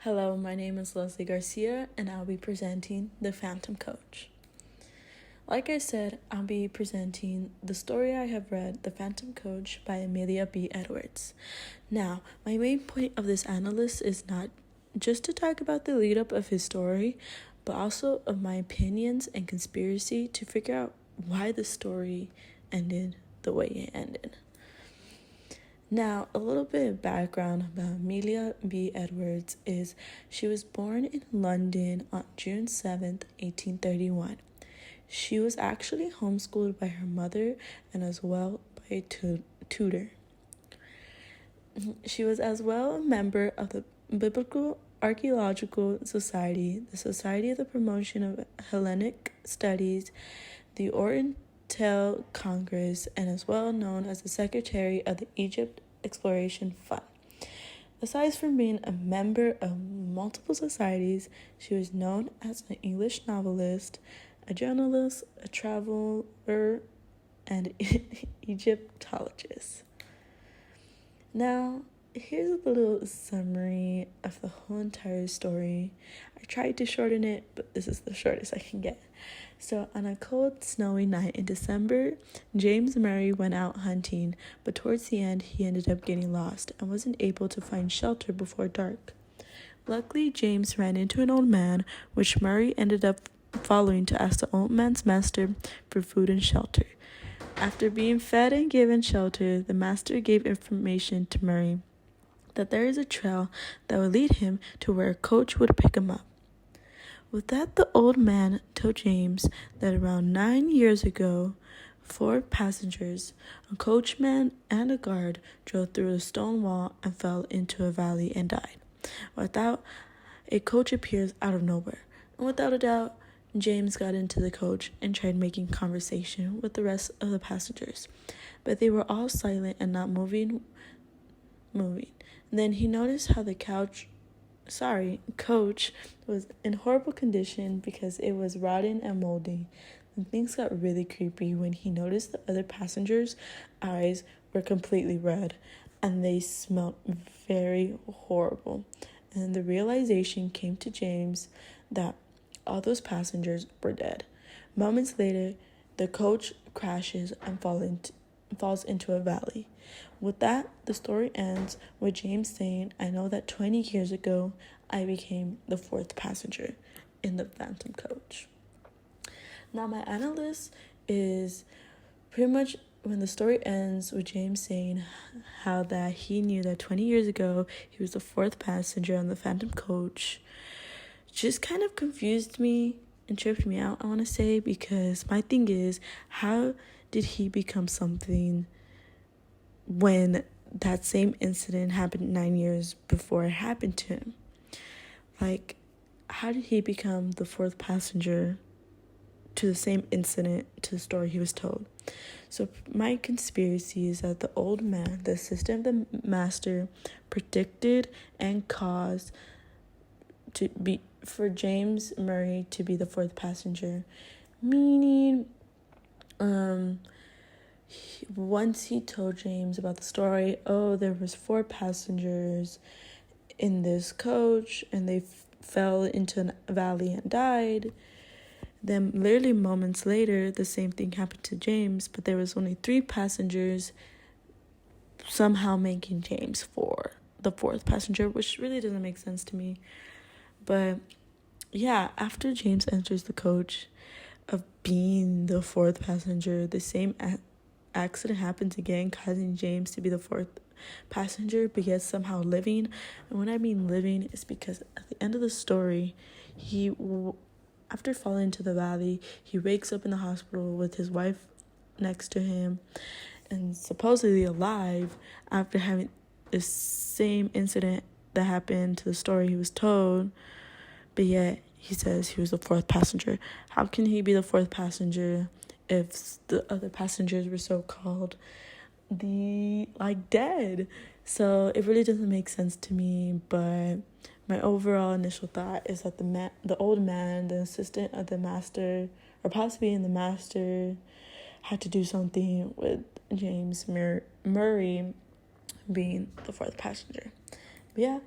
Hello, my name is Leslie Garcia, and I'll be presenting The Phantom Coach. Like I said, I'll be presenting the story I have read, The Phantom Coach by Amelia B. Edwards. Now, my main point of this analysis is not just to talk about the lead up of his story, but also of my opinions and conspiracy to figure out why the story ended the way it ended. Now, a little bit of background about Amelia B. Edwards is she was born in London on June 7th, 1831. She was actually homeschooled by her mother and as well by a tutor. She was as well a member of the Biblical Archaeological Society, the Society of the Promotion of Hellenic Studies, the Oriental Congress, and is well known as the secretary of the Egypt Exploration Fund. Aside from being a member of multiple societies, she was known as an English novelist, a journalist, a traveler, and Egyptologist. Now, here's a little summary of the whole entire story. I tried to shorten it, but this is the shortest I can get. So, on a cold, snowy night in December, James Murray went out hunting, but towards the end, he ended up getting lost and wasn't able to find shelter before dark. Luckily, James ran into an old man, which Murray ended up following to ask the old man's master for food and shelter. After being fed and given shelter, the master gave information to Murray that there is a trail that would lead him to where a coach would pick him up. With that, the old man told James that around 9 years ago, 4 passengers, a coachman and a guard, drove through a stone wall and fell into a valley and died. Without a coach appears out of nowhere, and without a doubt, James got into the coach and tried making conversation with the rest of the passengers, but they were all silent and not moving. Then he noticed how the coach was in horrible condition because it was rotten and moldy. And things got really creepy when he noticed the other passengers' eyes were completely red and they smelled very horrible. And the realization came to James that all those passengers were dead. Moments later, the coach crashes and falls into a valley. With that, the story ends with James saying, "I know that 20 years ago, I became the 4th passenger in the Phantom Coach." Now, my analysis is pretty much when the story ends with James saying how that he knew that 20 years ago, he was the 4th passenger on the Phantom Coach. Just kind of confused me and tripped me out, I want to say, because my thing is, how did he become something when that same incident happened 9 years before it happened to him? Like, how did he become the 4th passenger to the same incident, to the story he was told? So my conspiracy is that the old man, the assistant of the master, predicted and caused for James Murray to be the 4th passenger, meaning once he told James about the story, there was 4 passengers in this coach and they fell into a valley and died. Then literally moments later, the same thing happened to James, but there was only 3 passengers, somehow making James the 4th passenger, which really doesn't make sense to me. But yeah, after James enters the coach of being the 4th passenger, the same accident happens again, causing James to be the 4th passenger, but yet somehow living. And when I mean living, it's because at the end of the story, after falling into the valley, he wakes up in the hospital with his wife next to him and supposedly alive after having the same incident that happened to the story he was told, but yet he says he was the 4th passenger. How can he be the 4th passenger if the other passengers were so-called dead? So it really doesn't make sense to me, but my overall initial thought is that the old man, the assistant of the master, or possibly in the master, had to do something with James Murray being the 4th passenger. But yeah,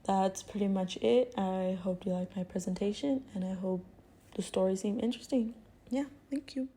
that's pretty much it. I hope you like my presentation, and I hope the story seemed interesting. Yeah, thank you.